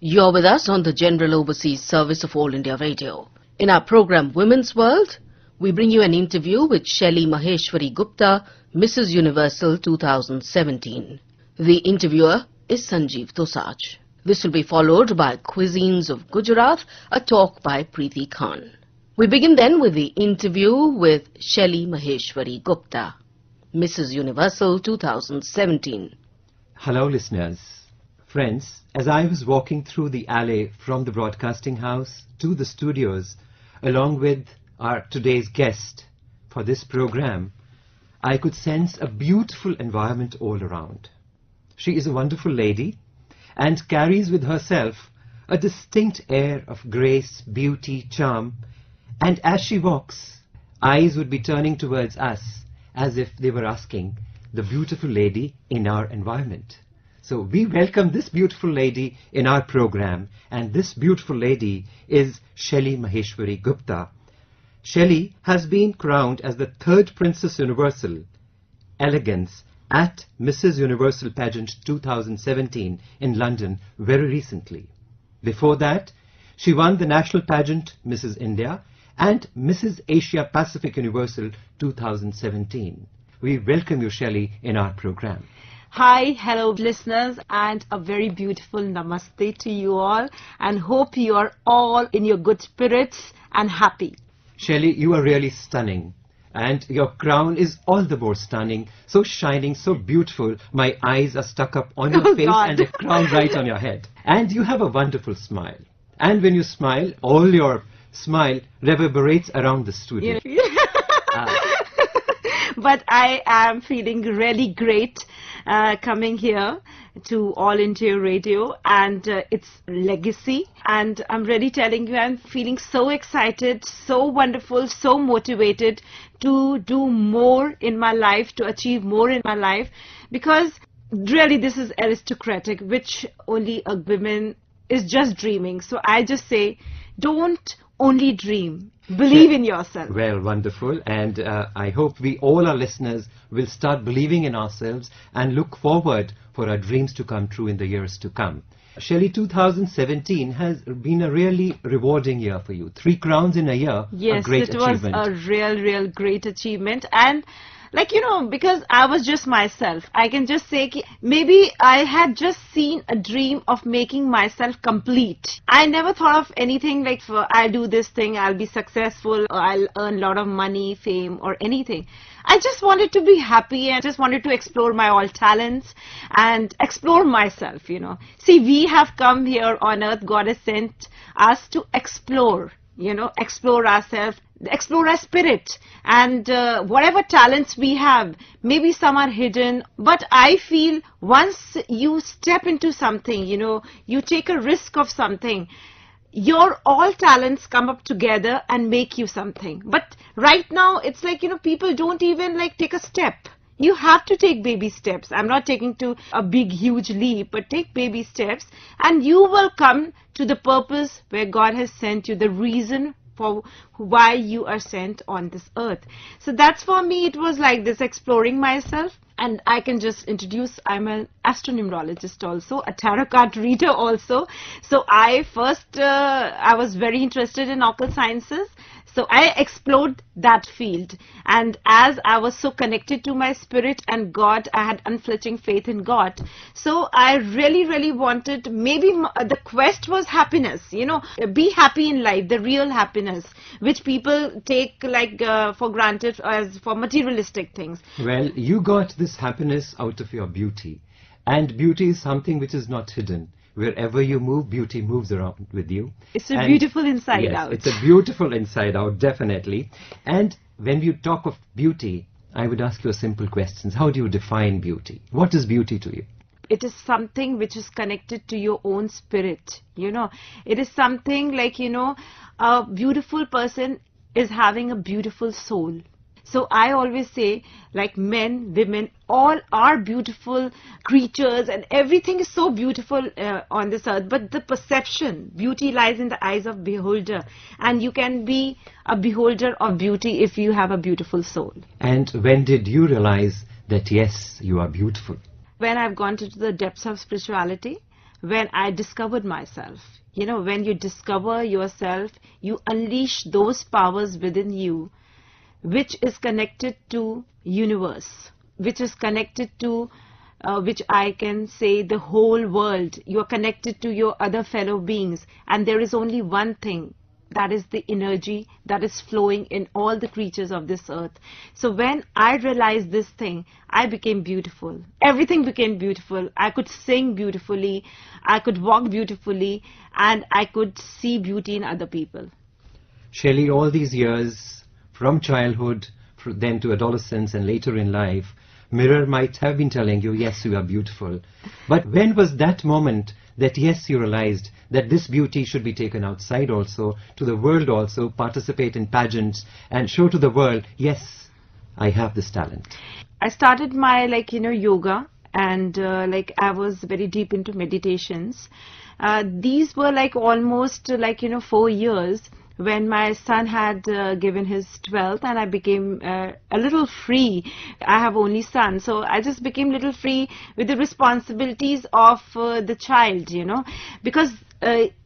You're with us on the General Overseas Service of All India Radio. In our program Women's World, we bring you an interview with Shelly Maheshwari Gupta, Mrs. Universal 2017. The interviewer is Sanjeev Dosanjh. This will be followed by Cuisines of Gujarat, a talk by Preeti Khan. We begin then with the interview with Shelly Maheshwari Gupta, Mrs. Universal 2017. Hello listeners. Friends, as I was walking through the alley from the broadcasting house to the studios, along with our today's guest for this program, I could sense a beautiful environment all around. She is a wonderful lady and carries with herself a distinct air of grace, beauty, charm, and as she walks, eyes would be turning towards us as if they were asking, the beautiful lady in our environment. So we welcome this beautiful lady in our program, and this beautiful lady is Shelly Maheshwari Gupta. Shelly has been crowned as the third Princess Universal, Elegance, at Mrs. Universal Pageant 2017 in London very recently. Before that, she won the national pageant Mrs. India and Mrs. Asia Pacific Universal 2017. We welcome you, Shelly, in our program. Hi, hello listeners, and a very beautiful namaste to you all, and hope you are all in your good spirits and happy. Shelly, you are really stunning. And your crown is all the more stunning, so shining, so beautiful. My eyes are stuck up on your face God. and a crown right on your head. And you have a wonderful smile. And when you smile, all your smile reverberates around the studio. But I am feeling really great coming here to All India Radio and its legacy. And I'm really telling you, I'm feeling so excited, so wonderful, so motivated to do more in my life, to achieve more in my life. Because really this is aristocratic, which only a woman is just dreaming. So I just say, don't only dream. Believe in yourself. Well, wonderful. And I hope we all our listeners will start believing in ourselves and look forward for our dreams to come true in the years to come. Shelly, 2017 has been a really rewarding year for you. 3 crowns in a year, yes, a great achievement. It was a real great achievement. And like, you know, because I was just myself, I can just say maybe I had just seen a dream of making myself complete. I never thought of anything like, I'll do this thing, I'll be successful, or I'll earn a lot of money, fame, or anything. I just wanted to be happy and just wanted to explore my all talents and explore myself, you know. See, we have come here on earth, God has sent us to explore, you know, explore ourselves, explore our spirit, and whatever talents we have, maybe some are hidden, but I feel once you step into something, you know, you take a risk of something, your all talents come up together and make you something. But right now it's like, you know, people don't even like take a step. You have to take baby steps. I'm not taking to a big huge leap, but take baby steps and you will come to the purpose where God has sent you, the reason for why you are sent on this earth. So that's, for me, it was like this, exploring myself. And I can just introduce, I'm an astronumerologist also, a tarot card reader also. So I was very interested in occult sciences. So I explored that field, and as I was so connected to my spirit and God, I had unflinching faith in God. So I really wanted, maybe the quest was happiness, you know, be happy in life, the real happiness, which people take like for granted as for materialistic things. Well, you got this happiness out of your beauty, and beauty is something which is not hidden. Wherever you move, beauty moves around with you. It's a beautiful inside yes, out. It's a beautiful inside out, definitely. And when you talk of beauty, I would ask you a simple question. How do you define beauty? What is beauty to you? It is something which is connected to your own spirit, you know. It is something like, you know, a beautiful person is having a beautiful soul. So I always say, like, men, women, all are beautiful creatures and everything is so beautiful on this earth. But the perception, beauty lies in the eyes of beholder. And you can be a beholder of beauty if you have a beautiful soul. And when did you realize that, yes, you are beautiful? When I've gone to the depths of spirituality, when I discovered myself. You know, when you discover yourself, you unleash those powers within you, which is connected to universe, which is connected to which I can say the whole world. You are connected to your other fellow beings, and there is only one thing, that is the energy that is flowing in all the creatures of this earth. So when I realized this thing, I became beautiful. Everything became beautiful. I could sing beautifully, I could walk beautifully, and I could see beauty in other people. Shelly, all these years, from childhood, then to adolescence and later in life, mirror might have been telling you, yes, you are beautiful. But when was that moment that, yes, you realized that this beauty should be taken outside also, to the world also, participate in pageants and show to the world, yes, I have this talent? I started my, yoga, and I was very deep into meditations. These were almost 4 years. When my son had given his 12th, and I became a little free. I have only son, so I just became a little free with the responsibilities of the child, because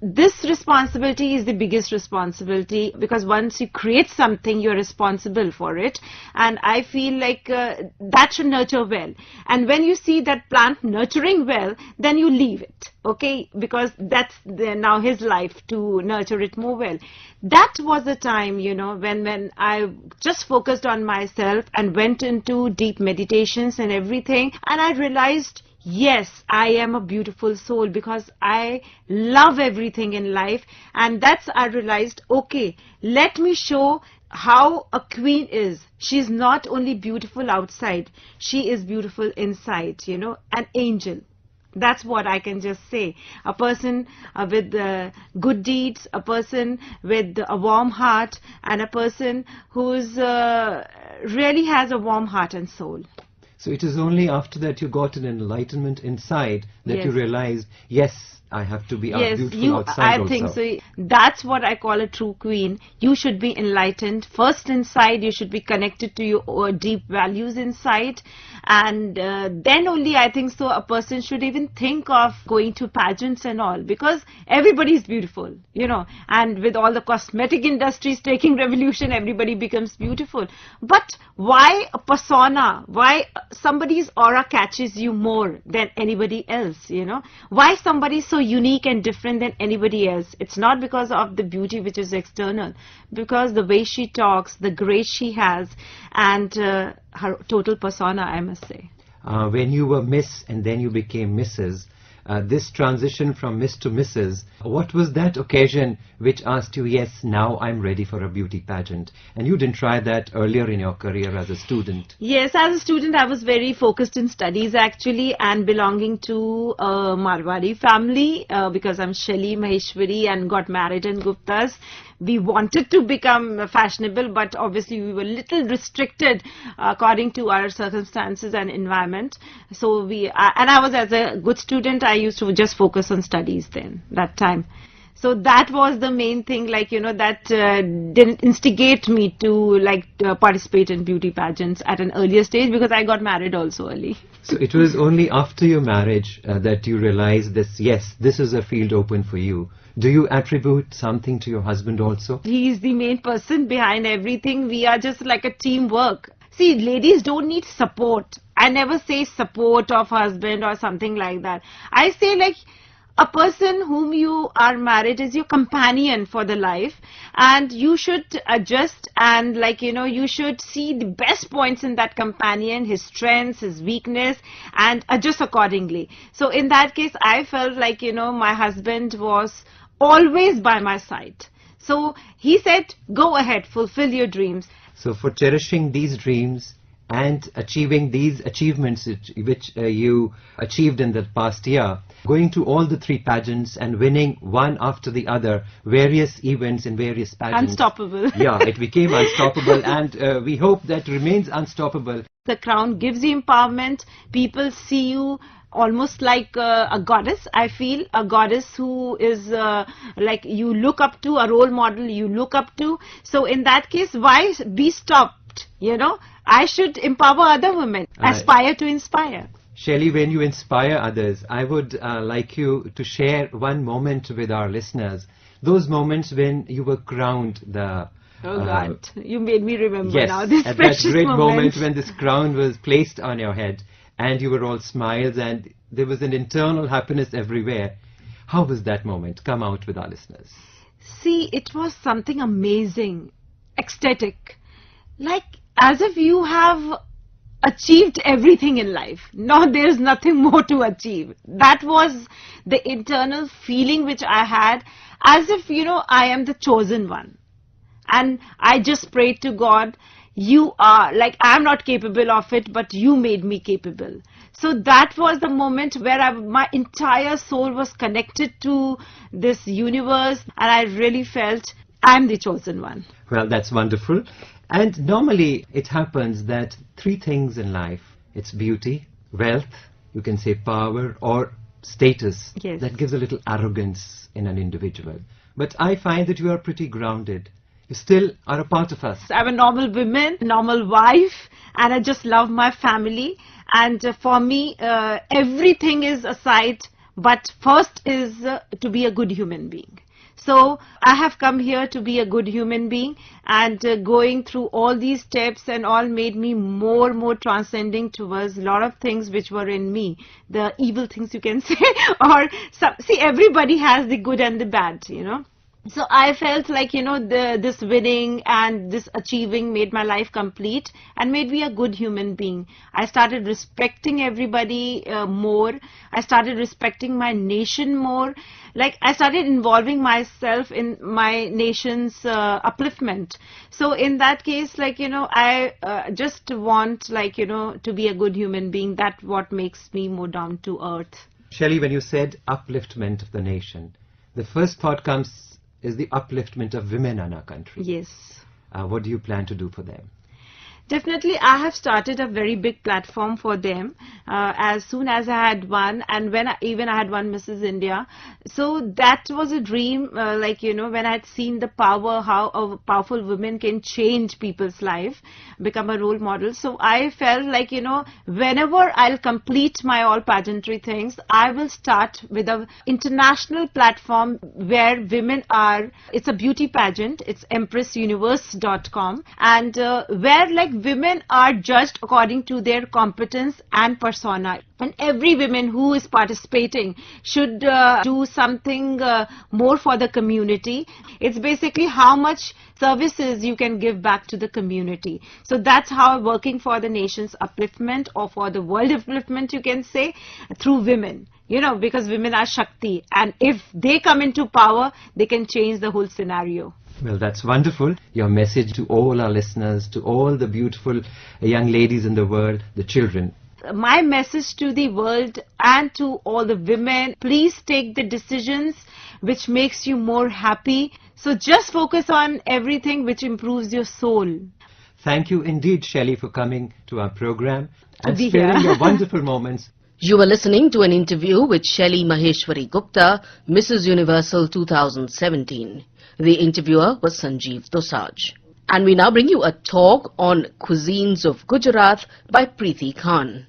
this responsibility is the biggest responsibility, because once you create something, you're responsible for it, and I feel like that should nurture well. And when you see that plant nurturing well, then you leave it, okay, because that's now his life to nurture it more well. That was the time, when I just focused on myself and went into deep meditations and everything, and I realized, yes, I am a beautiful soul, because I love everything in life. And that's, I realized, okay, let me show how a queen is. She's not only beautiful outside, she is beautiful inside, an angel. That's what I can just say. A person with good deeds, a person with a warm heart, and a person who's really has a warm heart and soul. So it is only after that you got an enlightenment inside that Yes. you realized, yes, I have to be Yes, beautiful outside also. I think so. That's what I call a true queen. You should be enlightened. First inside, you should be connected to your deep values inside. And then only, I think so, a person should even think of going to pageants and all. Because everybody is beautiful, And with all the cosmetic industries taking revolution, everybody becomes beautiful. But why a persona? Why somebody's aura catches you more than anybody else, Why somebody so unique and different than anybody else? It's not because of the beauty which is external, because the way she talks, the grace she has, and her total persona, I must say. When you were Miss and then you became Mrs., this transition from Miss to Mrs., what was that occasion which asked you, yes, now I'm ready for a beauty pageant? And you didn't try that earlier in your career as a student. Yes, as a student, I was very focused in studies actually, and belonging to a Marwari family, because I'm Shelly Maheshwari and got married in Guptas. We wanted to become fashionable, but obviously we were little restricted according to our circumstances and environment. So and I was, as a good student, I used to just focus on studies then, that time. So that was the main thing, that didn't instigate me to participate in beauty pageants at an earlier stage, because I got married also early. So it was only after your marriage that you realized this, yes, this is a field open for you. Do you attribute something to your husband also? He is the main person behind everything. We are just like a teamwork. See, ladies don't need support. I never say support of husband or something like that. I say a person whom you are married is your companion for the life, and you should adjust and you should see the best points in that companion, his strengths, his weakness, and adjust accordingly. So in that case, I felt my husband was always by my side. So he said, go ahead, fulfill your dreams. So for cherishing these dreams and achieving these achievements which you achieved in the past year, going to all the 3 pageants and winning one after the other, various events in various pageants. Unstoppable. Yeah, it became unstoppable, and we hope that remains unstoppable. The crown gives you empowerment. People see you almost like a goddess. I feel a goddess who is you look up to, a role model you look up to. So in that case, why be stopped? I should empower other women, aspire to inspire. Shelly, when you inspire others, I would like you to share one moment with our listeners. Those moments when you were crowned the... Oh God, you made me remember yes, now this at precious that great moment moment when this crown was placed on your head and you were all smiles and there was an internal happiness everywhere. How was that moment? Come out with our listeners. See, it was something amazing, ecstatic, like as if you have achieved everything in life. No, there's nothing more to achieve. That was the internal feeling which I had, as if, I am the chosen one. And I just prayed to God, you are, like, I'm not capable of it, but you made me capable. So that was the moment where my entire soul was connected to this universe, and I really felt I'm the chosen one. Well, that's wonderful. And normally it happens that three things in life, it's beauty, wealth, you can say power, or status, Yes. that gives a little arrogance in an individual. But I find that you are pretty grounded. You still are a part of us. I'm a normal woman, normal wife, and I just love my family. And for me, everything is aside, but first is to be a good human being. So I have come here to be a good human being, and going through all these steps and all made me more transcending towards a lot of things which were in me, the evil things you can say, or see, everybody has the good and the bad, So I felt like, this winning and this achieving made my life complete and made me a good human being. I started respecting everybody more. I started respecting my nation more. Like, I started involving myself in my nation's upliftment. So in that case, I just want, to be a good human being. That's what makes me more down to earth. Shelly, when you said upliftment of the nation, the first thought comes is the upliftment of women in our country. Yes. What do you plan to do for them? Definitely, I have started a very big platform for them as soon as I had one, and when I had one Mrs. India. So that was a dream, when I had seen the power, how powerful women can change people's life, become a role model. So I felt like, whenever I'll complete my all pageantry things, I will start with an international platform where women are, it's a beauty pageant, it's empressuniverse.com, and where women are judged according to their competence and persona. And every woman who is participating should do something more for the community. It's basically how much services you can give back to the community. So that's how I'm working for the nation's upliftment, or for the world upliftment, you can say, through women. Because women are Shakti, and if they come into power, they can change the whole scenario. Well, that's wonderful. Your message to all our listeners, to all the beautiful young ladies in the world, the children. My message to the world and to all the women, please take the decisions which makes you more happy. So just focus on everything which improves your soul. Thank you indeed, Shelly, for coming to our program and be sharing here. your wonderful moments. You were listening to an interview with Shelly Maheshwari Gupta, Mrs. Universal 2017. The interviewer was Sanjeev Dosanjh. And we now bring you a talk on cuisines of Gujarat by Preeti Khan.